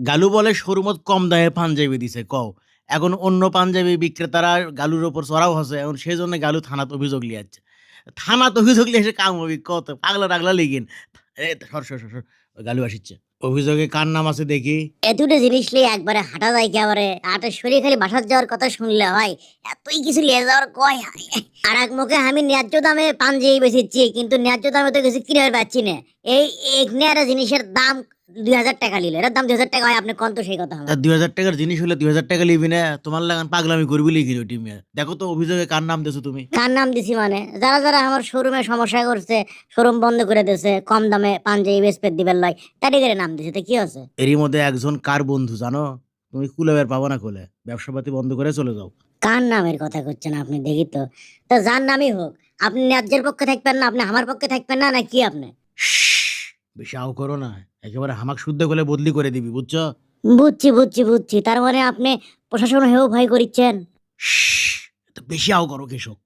গালু বলে শোরুমত কম দামে পাঞ্জাবি দিছে কও। এখন অন্য পাঞ্জাবি বিক্রেতারা গালুর উপর চড়াও হছে। এখন সেজন্য গালু থানাত অভিযোগ লিয়াচ্ছে। থানাত অভিযোগ লিয়ে এসে কাম হবি কত পাগলা-টাগলা লিগিন। এ সর। গালু আসিচ্ছে। অভিযোগে কার নাম আছে দেখি? এতটা জিনিস লিয়ে একবারে হাঁটা যায় একেবারে আটের শরীর খালি বাসার যাওয়ার কথা শুনলে হয় এতই কিছু নিয়ে যাওয়ার কয় হয়। আর এক মুখে আমি ন্যায্য দামে পাঞ্জাবি বেচেছি কিন্তু ন্যায্য দামে তো কিছু কিনে পাচ্ছি না। এই এখানে একটা জিনিসের দাম 2000 টাকা নিল, এটার দাম 2000 টাকা হয়, আপনি কত সেই কথা আমার। ২,০০০ টাকার জিনিস হলে ২,০০০ টাকা লিবি না? তোমার লাগান পাগলামি করবি লিখি ওটি মিয়া। দেখো তো অভিযোগে কার নাম দিছো তুমি? কার নাম দিছি মানে যারা যারা আমার শোরুমে সমস্যা করছে, শোরুম বন্ধ করে দিয়েছে, কম দামে পাঞ্জাবি বেচপেট দিবেন লাই, তারই করে নাম দিছে, তো কি আছে? এরই মধ্যে একজন কার বন্ধু জানো? তুমি কুলে বের পাবো না কোলে। ব্যবসাপাতি বন্ধ করে চলে যাও। কার নামের কথা করছেন আপনি দেখি তো? তো যার নামই হোক, আপনি ন্যায্যের পক্ষে থাকবেন না, আপনি আমার পক্ষে থাকবেন না, না কি আপনি? বেশি আও করো না। একেবারে হামাক শুদ্ধ করে বদলি করে দিবি, বুঝছো? বুঝছি। তার মানে আপনি প্রশাসন হয়েও ভয় করিচ্ছেন? তো বেশি আও করো কৃষক।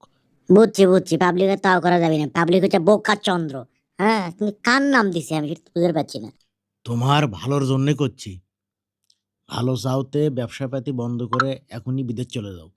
বুঝছি। পাবলিকের তাও করা যাবে না, পাবলিক হচ্ছে বোকা চন্দ্র। হ্যাঁ, তুমি কার নাম দিছে আমি সেটা তো বুঝতে পারছি না। তোমার ভালোর জন্য করছি। ভালো চাওতে ব্যবসাপাতি বন্ধ করে এখনই বিদেশ চলে যাও।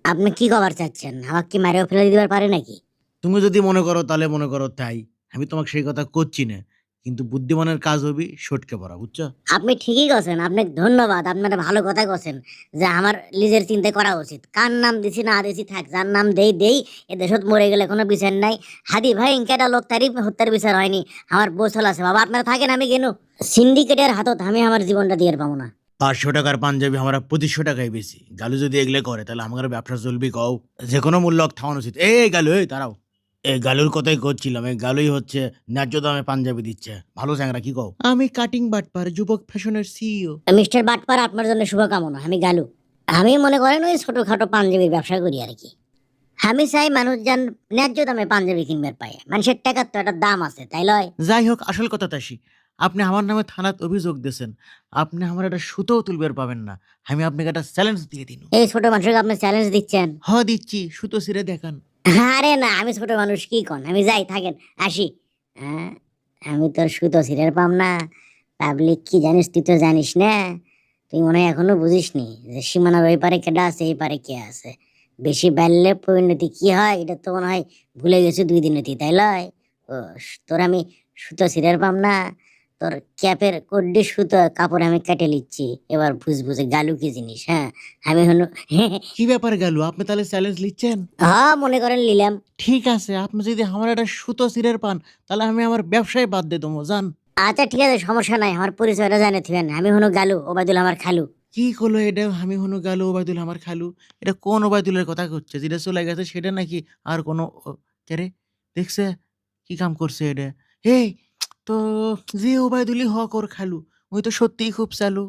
আপনি কি কবার চাচ্ছেন? আমাকে কি মারেও ফেলে দিবার পারে নাকি? তুমি যদি মনে করো তাহলে মনে করো তাই। আমি তোমাকে সেই কথা করছি না। কিন্তু বুদ্ধিমানের কাজ হবি সটকে পড়া, বুঝছো? আপনি ঠিকই কছেন, আপনাকে ধন্যবাদ, আপনারা ভালো কথা কছেন যে আমার নিজের চিন্তা করা উচিত। কার নাম দিছি না দিছি থাক, যার নাম দেই এ দেশত মরে গেলে কোনো বিচার নাই। হাদি ভাই ইনকেটা লোক তারই হত্যার বিচার হয়নি, আমার বছল আছে বাবা, আপনারা থাকেন, আমি কেন সিন্ডিকেটের হাতত আমি আমার জীবনটা দিয়ে পাবো না। ৫০০ টাকার পাঞ্জাবি আমরা ২৫০০ টাকায় বেশি। গালু যদি এগুলো করে তাহলে আমার ব্যবসা চলবি কও? যে কোনো মূল্য থামানো উচিত। এই গালু এই দাঁড়াও। এই গালুর কথাই করছিলাম। এই গালুই হচ্ছে ন্যায্য দামে পাঞ্জাবি দিচ্ছে। ভালো চ্যাংরা কি কও? আমি কাটিং বাটপার যুবক ফ্যাশনের সিইও। মিস্টার বাটপার, আপনার জন্য শুভকামনা, আমি গালু। আমি মনে করেন ওই ছোটখাটো পাঞ্জাবির ব্যবসা করি আর কি। আমি চাই মানুষজন ন্যায্য দামে পাঞ্জাবি কিনবার পায়, মানুষের টাকার তো একটা দাম আছে, তাই লয়? যাই হোক আসল কথাতে আসি। আপনি আমার নামে থানাত অভিযোগ দিয়েছেন। আপনি আমার একটা সুতোও তুলবার পাবেন না। আমি আপনাকে একটা চ্যালেঞ্জ দিয়ে দিনু। এই ছোট মানুষকে আপনি চ্যালেঞ্জ দিচ্ছেন? দিচ্ছি সুতো ছিঁড়ে দেখান। আরে না, আমি ছোট মানুষ, কি কন, আমি যাই, থাকেন, আসি। হ্যাঁ, আমি তোর সুতো ছিঁড়ে পাম না? পাবলিক কি জানিস, তুই তো জানিস না। তুই মনে হয় এখনো বুঝিসনি যে সীমানার ওই পারে কেডা আছে, এই পারে কে আছে। বেশি বাড়লে পরিণতি কি হয় এটা তো মনে হয় ভুলে গেছি 2 দিনতি, তাই লয়? ও, তোর আমি সুতো ছিঁড়ে পাম না? তোর ক্যাপের কড্ডি সুতো কাপড় আমি কেটে নিচ্ছি, এবার বুঝে গালু কি জিনিস। হ্যাঁ, আমি হলো কি ব্যাপার গেল? আপনি তাহলে চ্যালেঞ্জ নিচ্ছেন? হ্যাঁ, মনে করেন নিলাম। ঠিক আছে, আপনি যদি আমার একটা সুতো ছিঁড়ে পান তাহলে আমি আমার ব্যবসায় বাদ দিয়ে দেবো, যান। আচ্ছা ঠিক আছে, সমস্যা নাই, আমার পরিচয়টা জানে থিবেন, আমি হলো গালু, ওবায়দুল আমার খালু। কি করলো এটা? আমি হনু গেল ওবায়দুল আমার খালু। এটা কোন ওবায়দুলের কথা করছে? যেটা চলে গেছে সেটা নাকি আর কোনো কে রে? দেখছে কি কাম করছে এটা? এই তো যে ওবায়দুলই হক ওর খালু, ওই তো সত্যিই খুব চালু।